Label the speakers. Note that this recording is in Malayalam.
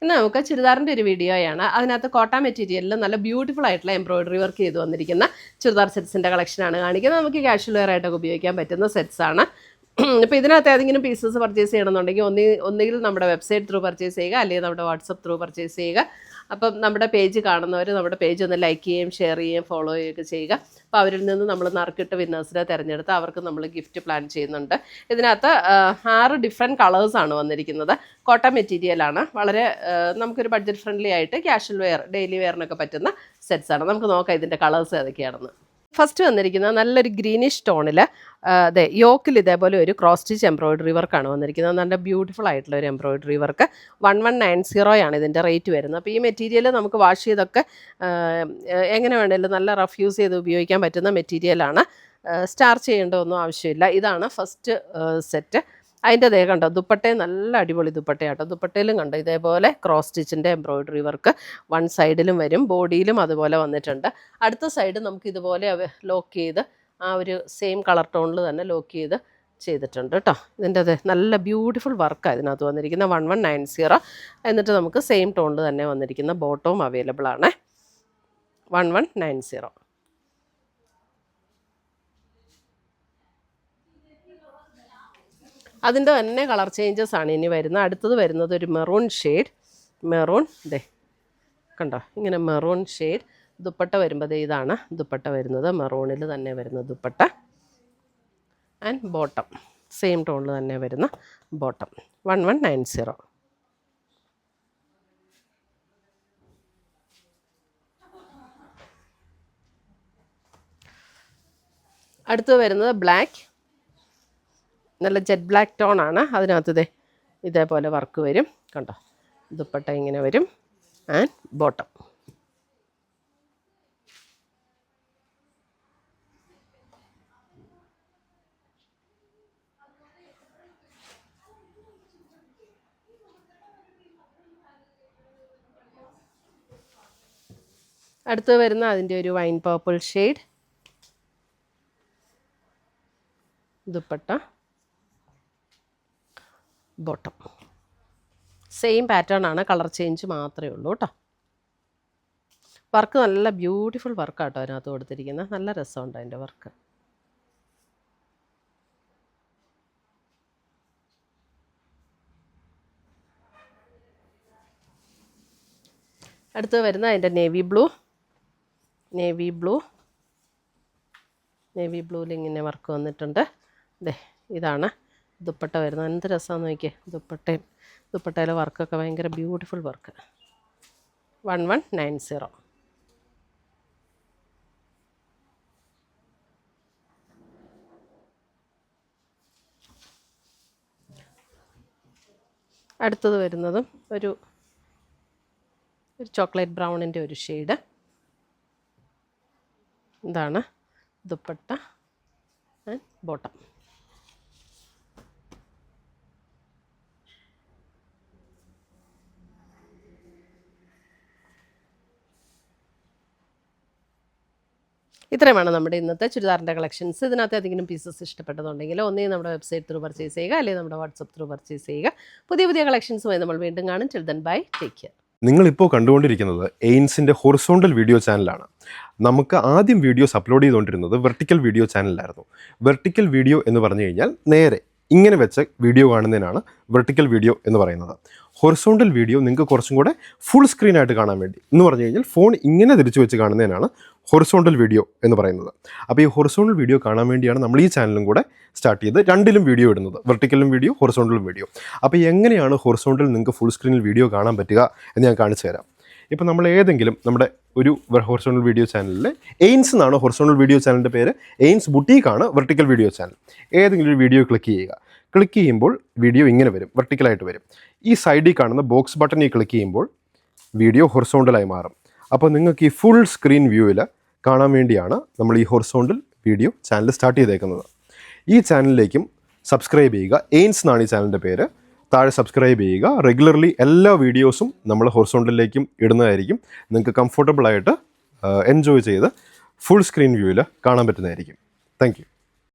Speaker 1: ഇന്ന് നമുക്ക് ചുരിദാറിൻ്റെ ഒരു വീഡിയോയാണ്. അതിനകത്ത് കോട്ട മെറ്റീരിയലിൽ നല്ല ബ്യൂട്ടിഫുൾ ആയിട്ടുള്ള എംബ്രോയിഡറി വർക്ക് ചെയ്ത് വന്നിരിക്കുന്ന ചുരിദാർ സെറ്റ്സിൻ്റെ കളക്ഷനാണ് കാണിക്കുന്നത്. നമുക്ക് കാഷ്വൽ വെയർ ആയിട്ടൊക്കെ ഉപയോഗിക്കാൻ പറ്റുന്ന സെറ്റ്സാണ്. ഇപ്പോൾ ഇതിനകത്ത് ഏതെങ്കിലും പീസസ് പർച്ചേസ് ചെയ്യണമെന്നുണ്ടെങ്കിൽ ഒന്നുകിൽ നമ്മുടെ വെബ്സൈറ്റ് ത്രൂ പർച്ചേസ് ചെയ്യുക, അല്ലെങ്കിൽ നമ്മുടെ വാട്സപ്പ് ത്രൂ പർച്ചേസ് ചെയ്യുക. അപ്പം നമ്മുടെ പേജ് കാണുന്നവർ നമ്മുടെ പേജ് ഒന്ന് ലൈക്ക് ചെയ്യുകയും ഷെയർ ചെയ്യുകയും ഫോളോ ചെയ്യുകയൊക്കെ ചെയ്യുക. അപ്പോൾ അവരിൽ നിന്ന് നമ്മൾ നറുക്കിട്ട് വിന്നേഴ്സിനെ തിരഞ്ഞെടുത്ത് അവർക്ക് നമ്മൾ ഗിഫ്റ്റ് പ്ലാൻ ചെയ്യുന്നുണ്ട്. ഇതിനകത്ത് 6 ഡിഫറെൻറ്റ് കളേഴ്സാണ് വന്നിരിക്കുന്നത്. കോട്ടൺ മെറ്റീരിയലാണ്. വളരെ നമുക്കൊരു ബഡ്ജറ്റ് ഫ്രണ്ട്ലി ആയിട്ട് കാഷ്വൽ വെയർ ഡെയിലി വെയറിനൊക്കെ പറ്റുന്ന സെറ്റ്സാണ്. നമുക്ക് നോക്കാം ഇതിൻ്റെ കളേഴ്സ് ഏതൊക്കെയാണെന്ന്. ഫസ്റ്റ് വന്നിരിക്കുന്നത് നല്ലൊരു ഗ്രീനിഷ് ടോണിൽ അതെ യോക്കിൽ ഇതേപോലെ ഒരു ക്രോസ് സ്റ്റിച്ച് എംബ്രോയിഡറി വർക്കാണ് വന്നിരിക്കുന്നത്. നല്ല ബ്യൂട്ടിഫുൾ ആയിട്ടുള്ള ഒരു എംബ്രോയിഡറി വർക്ക്. 1190 ഇതിൻ്റെ റേറ്റ് വരുന്നത്. അപ്പോൾ ഈ മെറ്റീരിയൽ നമുക്ക് വാഷ് ചെയ്തൊക്കെ എങ്ങനെ വേണമെങ്കിലും നല്ല റഫ് യൂസ് ചെയ്ത് ഉപയോഗിക്കാൻ പറ്റുന്ന മെറ്റീരിയലാണ്. സ്റ്റാർച്ച് ചെയ്യേണ്ട ഒന്നും ആവശ്യമില്ല. ഇതാണ് ഫസ്റ്റ് സെറ്റ്. അതിൻ്റെ ദേ കണ്ടോ, ദുപ്പട്ടയും നല്ല അടിപൊളി ദുപ്പട്ടയാട്ടോ. ദുപ്പട്ടയിലും കണ്ടോ ഇതേപോലെ ക്രോസ് സ്റ്റിച്ചിൻ്റെ എംബ്രോയിഡറി വർക്ക് വൺ സൈഡിലും വരും, ബോഡിയിലും അതുപോലെ വന്നിട്ടുണ്ട്. അടുത്ത സൈഡ് നമുക്ക് ഇതുപോലെ ലോക്ക് ചെയ്ത് ആ ഒരു സെയിം കളർ ടോണിൽ തന്നെ ലോക്ക് ചെയ്ത് ചെയ്തിട്ടുണ്ട് കേട്ടോ. ഇതിൻ്റെ അതെ നല്ല ബ്യൂട്ടിഫുൾ വർക്കാണ് ഇതിനകത്ത് വന്നിരിക്കുന്നത്. 1190. എന്നിട്ട് നമുക്ക് സെയിം ടോണിൽ തന്നെ വന്നിരിക്കുന്ന ബോട്ടവും അവൈലബിൾ ആണ്. 1190. അതിൻ്റെ തന്നെ കളർ ചേഞ്ചസ് ആണ് ഇനി വരുന്നത്. അടുത്തത് വരുന്നത് ഒരു മെറൂൺ ഷെയ്ഡ്. മെറൂൺ ദേ കണ്ടോ, ഇങ്ങനെ മെറൂൺ ഷെയ്ഡ്. ദുപ്പട്ട വരുമ്പോൾ ഇതാണ് ദുപ്പട്ട വരുന്നത്. മെറൂണിൽ തന്നെ വരുന്ന ദുപ്പട്ട ആൻഡ് ബോട്ടം സെയിം ടോണിൽ തന്നെ വരുന്ന ബോട്ടം. 1190. അടുത്തത് വരുന്നത് ബ്ലാക്ക്. നല്ല ജെറ്റ് ബ്ലാക്ക് ടോണാണ്. അതിനകത്ത് ഇതേപോലെ വർക്ക് വരും കണ്ടോ. ദുപ്പട്ട ഇങ്ങനെ വരും ആൻഡ് ബോട്ടം. അടുത്ത് വരുന്ന അതിൻ്റെ ഒരു wine purple shade. Dupatta bottom same pattern ആണ്, കളർ ചേഞ്ച് മാത്രമേ ഉള്ളൂ കേട്ടോ. വർക്ക് നല്ല ബ്യൂട്ടിഫുൾ വർക്കാട്ടോ അതിനകത്ത് കൊടുത്തിരിക്കുന്നത്. നല്ല രസമുണ്ട് അതിൻ്റെ വർക്ക്. അടുത്ത് വരുന്ന അതിൻ്റെ നേവി ബ്ലൂവിൽ ഇങ്ങനെ വർക്ക് വന്നിട്ടുണ്ട്. ഇതാണ് ദുപ്പട്ട വരുന്നത്. എന്ത് രസമാണെന്ന് നോക്കിയേ. ദുപ്പട്ടയിലെ വർക്കൊക്കെ ഭയങ്കര ബ്യൂട്ടിഫുൾ വർക്ക്. 1190. അടുത്തത് വരുന്നതും ഒരു ചോക്ലേറ്റ് ബ്രൗണിൻ്റെ ഒരു ഷെയ്ഡ്. ഇതാണ് ദുപ്പട്ട ആൻഡ് ബോട്ടം. ഇത്രയുമാണ് നമ്മുടെ ഇന്നത്തെ ചുരിദാറിൻ്റെ കളക്ഷൻസ്. ഇതിനകത്ത് ഏതെങ്കിലും പീസസ് ഇഷ്ടപ്പെട്ടതുണ്ടെങ്കിൽ ഒന്നെങ്കിൽ നമ്മുടെ വെബ്സൈറ്റ് ത്രൂ പർച്ചേസ് ചെയ്യുക, അല്ലെങ്കിൽ നമ്മുടെ വാട്സപ്പ് ത്രൂ പർച്ചേസ് ചെയ്യുക. പുതിയ കളക്ഷൻസുമായി നമ്മൾ വീണ്ടും കാണും. Till then bye, take care.
Speaker 2: നിങ്ങളിപ്പോൾ കണ്ടുകൊണ്ടിരിക്കുന്നത് എയിൻസിൻ്റെ ഹൊറിസോണ്ടൽ വീഡിയോ ചാനലാണ്. നമുക്ക് ആദ്യം വീഡിയോസ് അപ്ലോഡ് ചെയ്തുകൊണ്ടിരുന്നത് വെർട്ടിക്കൽ വീഡിയോ ചാനലിലായിരുന്നു. വെർട്ടിക്കൽ വീഡിയോ എന്ന് പറഞ്ഞു കഴിഞ്ഞാൽ നേരെ ഇങ്ങനെ വെച്ച വീഡിയോ കാണുന്നതിനാണ് വെർട്ടിക്കൽ വീഡിയോ എന്ന് പറയുന്നത്. ഹൊറിസോണ്ടൽ വീഡിയോ നിങ്ങൾക്ക് കുറച്ചും കൂടെ ഫുൾ സ്ക്രീനായിട്ട് കാണാൻ വേണ്ടി എന്ന് പറഞ്ഞു കഴിഞ്ഞാൽ ഫോൺ ഇങ്ങനെ തിരിച്ചു വെച്ച് കാണുന്നതിനാണ് ഹൊറിസോണ്ടൽ വീഡിയോ എന്ന് പറയുന്നത്. അപ്പോൾ ഈ ഹൊറിസോണ്ടൽ വീഡിയോ കാണാൻ വേണ്ടിയാണ് നമ്മൾ ഈ ചാനലും കൂടെ സ്റ്റാർട്ട് ചെയ്ത് രണ്ടിലും വീഡിയോ ഇടുന്നത്, വെർട്ടിക്കലും വീഡിയോ ഹൊറിസോണ്ടലും വീഡിയോ. അപ്പോൾ എങ്ങനെയാണ് ഹൊറിസോണ്ടൽ നിങ്ങൾക്ക് ഫുൾ സ്ക്രീനിൽ വീഡിയോ കാണാൻ പറ്റുക എന്ന് ഞാൻ കാണിച്ചു തരാം. ഇപ്പോൾ നമ്മൾ ഏതെങ്കിലും നമ്മുടെ ഒരു ഹൊറിസോണ്ടൽ വീഡിയോ ചാനലിൽ എയിൻസ് എന്നാണ് ഹൊറിസോണ്ടൽ വീഡിയോ ചാനലിൻ്റെ പേര്. എയിൻസ് ബുട്ടീക്കാണ് വെർട്ടിക്കൽ വീഡിയോ ചാനൽ. ഏതെങ്കിലും ഒരു വീഡിയോ ക്ലിക്ക് ചെയ്യുക. ക്ലിക്ക് ചെയ്യുമ്പോൾ വീഡിയോ ഇങ്ങനെ വരും, വെർട്ടിക്കലായിട്ട് വരും. ഈ സൈഡിൽ കാണുന്ന ബോക്സ് ബട്ടണിൽ ക്ലിക്ക് ചെയ്യുമ്പോൾ വീഡിയോ ഹൊറിസോണ്ടലായി മാറും. അപ്പോൾ നിങ്ങൾക്ക് ഈ ഫുൾ സ്ക്രീൻ വ്യൂവിൽ കാണാൻ വേണ്ടിയാണ് നമ്മൾ ഈ ഹൊറിസോണ്ടൽ വീഡിയോ ചാനൽ സ്റ്റാർട്ട് ചെയ്തേക്കുന്നത്. ഈ ചാനലിലേക്കും സബ്സ്ക്രൈബ് ചെയ്യുക. എയിൻസ് എന്നാണ് ഈ ചാനലിൻ്റെ പേര്. താഴെ സബ്സ്ക്രൈബ് ചെയ്യുക. റെഗുലർലി എല്ലാ വീഡിയോസും നമ്മൾ ഹൊറിസോണ്ടലിലേക്കും ഇടുന്നതായിരിക്കും. നിങ്ങൾക്ക് കംഫർട്ടബിളായിട്ട് എൻജോയ് ചെയ്ത് ഫുൾ സ്ക്രീൻ വ്യൂവിൽ കാണാൻ പറ്റുന്നതായിരിക്കും. Thank you.